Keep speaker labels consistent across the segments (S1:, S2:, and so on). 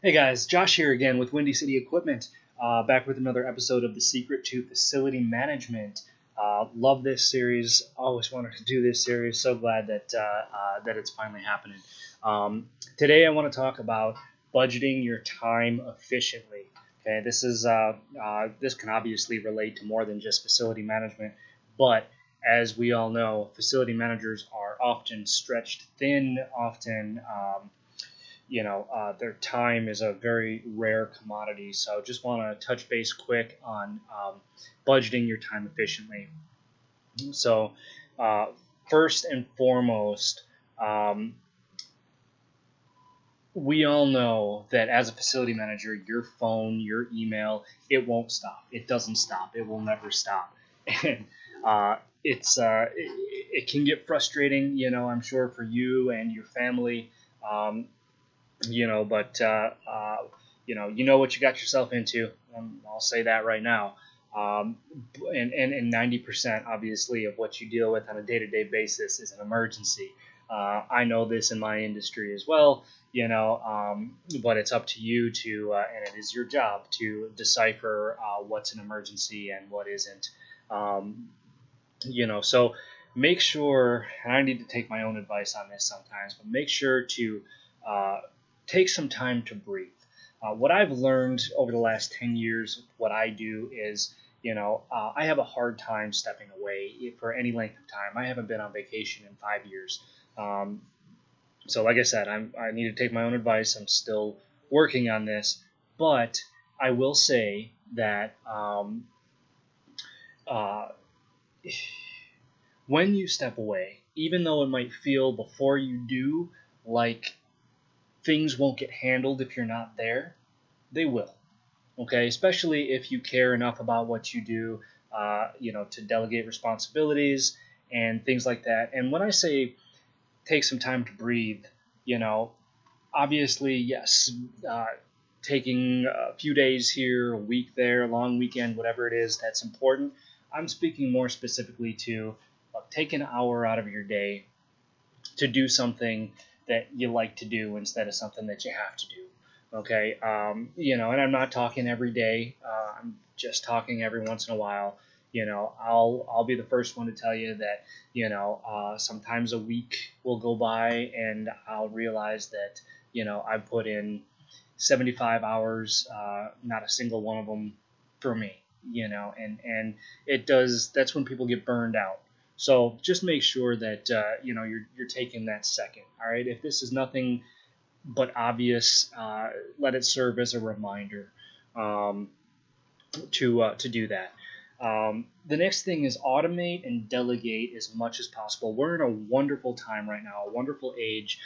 S1: Hey guys, Josh here again with Windy City Equipment, back with another episode of The Secret to Facility Management. Love this series. Always wanted to do this series. So glad that it's finally happening. Today I want to talk about budgeting your time efficiently. Okay, this can obviously relate to more than just facility management, but as we all know, facility managers are often stretched thin, often their time is a very rare commodity. So just want to touch base quick on budgeting your time efficiently. So first and foremost, we all know that as a facility manager, your phone, your email, it won't stop. It doesn't stop. It will never stop. And it can get frustrating, I'm sure for you and your family. But you know what you got yourself into. I'll say that right now. And 90% obviously of what you deal with on a day-to-day basis is an emergency. I know this in my industry as well, but it's up to you to, and it is your job to decipher what's an emergency and what isn't. So make sure, and I need to take my own advice on this sometimes, but make sure to take some time to breathe. What I've learned over the last 10 years, what I do is, I have a hard time stepping away for any length of time. I haven't been on vacation in 5 years. So like I said, I need to take my own advice. I'm still working on this, but I will say that when you step away, even though it might feel before you do like things won't get handled if you're not there, they will. Okay, especially if you care enough about what you do, to delegate responsibilities and things like that. And when I say take some time to breathe, obviously, yes, taking a few days here, a week there, a long weekend, whatever it is, that's important. I'm speaking more specifically to take an hour out of your day to do something that you like to do instead of something that you have to do. Okay, and I'm not talking every day. I'm just talking every once in a while. I'll be the first one to tell you that sometimes a week will go by and I'll realize that I put in 75 hours, not a single one of them for me. And it does. That's when people get burned out. So just make sure that you're taking that second. All right. If this is nothing but obvious, let it serve as a reminder to do that. The next thing is automate and delegate as much as possible. We're in a wonderful time right now, a wonderful age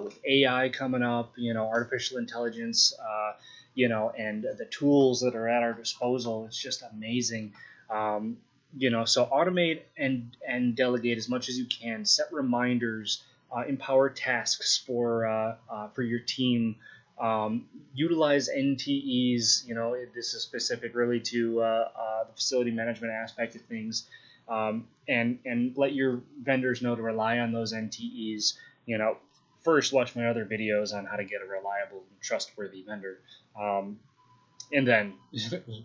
S1: with AI coming up, artificial intelligence, and the tools that are at our disposal. It's just amazing. So automate and delegate as much as you can. Set reminders, empower tasks for your team. Utilize NTEs. This is specific really to the facility management aspect of things, and let your vendors know to rely on those NTEs. First watch my other videos on how to get a reliable and trustworthy vendor, and then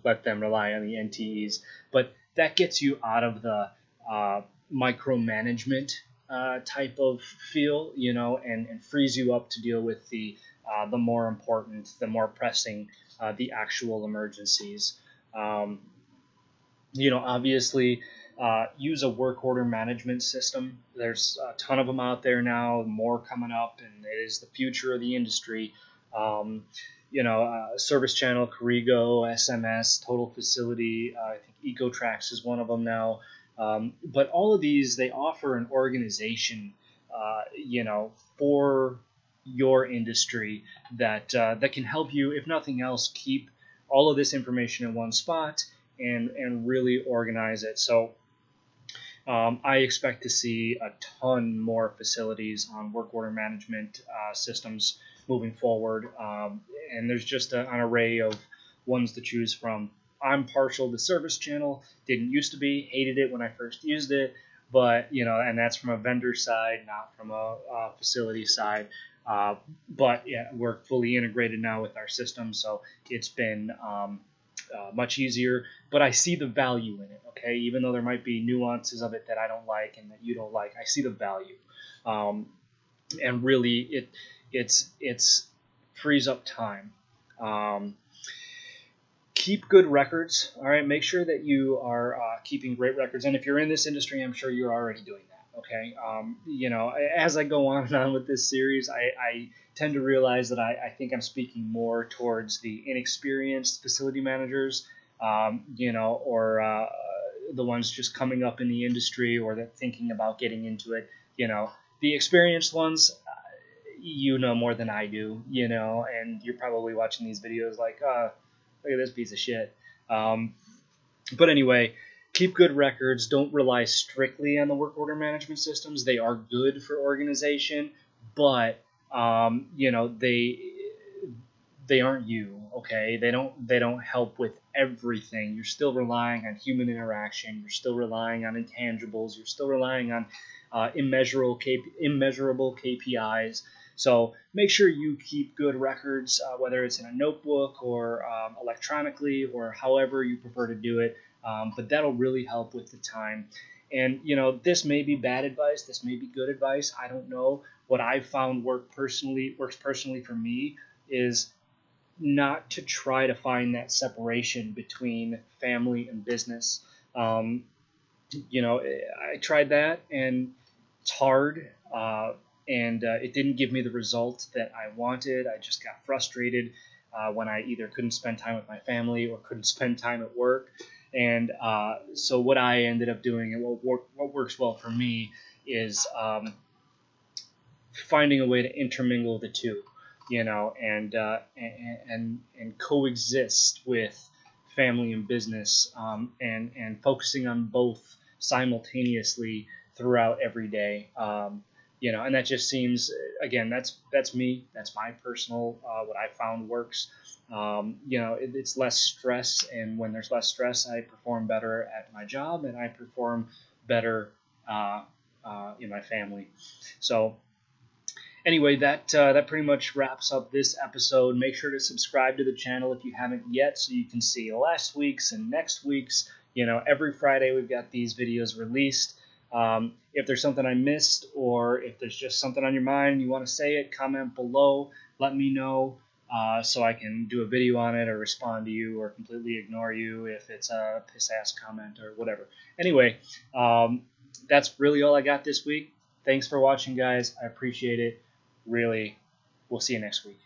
S1: let them rely on the NTEs. But that gets you out of the micromanagement type of feel, and frees you up to deal with the more important, the more pressing, the actual emergencies. Obviously, use a work order management system. There's a ton of them out there now, more coming up, and it is the future of the industry. Service Channel, Corrigo, SMS, Total Facility, I think EcoTrax is one of them now. But all of these, they offer an organization, for your industry that can help you, if nothing else, keep all of this information in one spot and really organize it. So I expect to see a ton more facilities on work order management systems moving forward. And there's just an array of ones to choose from. I'm partial to Service Channel. Didn't used to be. Hated it when I first used it. But, and that's from a vendor side, not from a facility side. But yeah, we're fully integrated now with our system, so it's been much easier. But I see the value in it. Okay, even though there might be nuances of it that I don't like and that you don't like, I see the value. And really, it's frees up time. Um, Keep good records. All right, make sure that you are keeping great records. And if you're in this industry, I'm sure you're already doing that. Okay, as I go on and on with this series, I tend to realize that I think I'm speaking more towards the inexperienced facility managers, or the ones just coming up in the industry or that thinking about getting into it. The experienced ones, you know more than I do, and you're probably watching these videos like, look at this piece of shit. But anyway, keep good records. Don't rely strictly on the work order management systems. They are good for organization, but they aren't you. Okay, they don't help with everything. You're still relying on human interaction. You're still relying on intangibles. You're still relying on immeasurable KPIs. So make sure you keep good records, whether it's in a notebook or electronically or however you prefer to do it. But that'll really help with the time. And this may be bad advice. This may be good advice. I don't know. What I've found works personally for me is not to try to find that separation between family and business. I tried that, and it's hard, and it didn't give me the result that I wanted. I just got frustrated when I either couldn't spend time with my family or couldn't spend time at work. And so what I ended up doing, and what works well for me, is finding a way to intermingle the two, and coexist with family and business, and focusing on both simultaneously throughout every day. And that just seems, again, that's me. That's my personal, what I found works. It's less stress, and when there's less stress, I perform better at my job, and I perform better in my family. So anyway, that pretty much wraps up this episode. Make sure to subscribe to the channel if you haven't yet, so you can see last week's and next week's. Every Friday we've got these videos released. If there's something I missed, or if there's just something on your mind and you want to say it, comment below. Let me know, so I can do a video on it or respond to you or completely ignore you if it's a piss-ass comment or whatever. Anyway, that's really all I got this week. Thanks for watching, guys. I appreciate it. Really, we'll see you next week.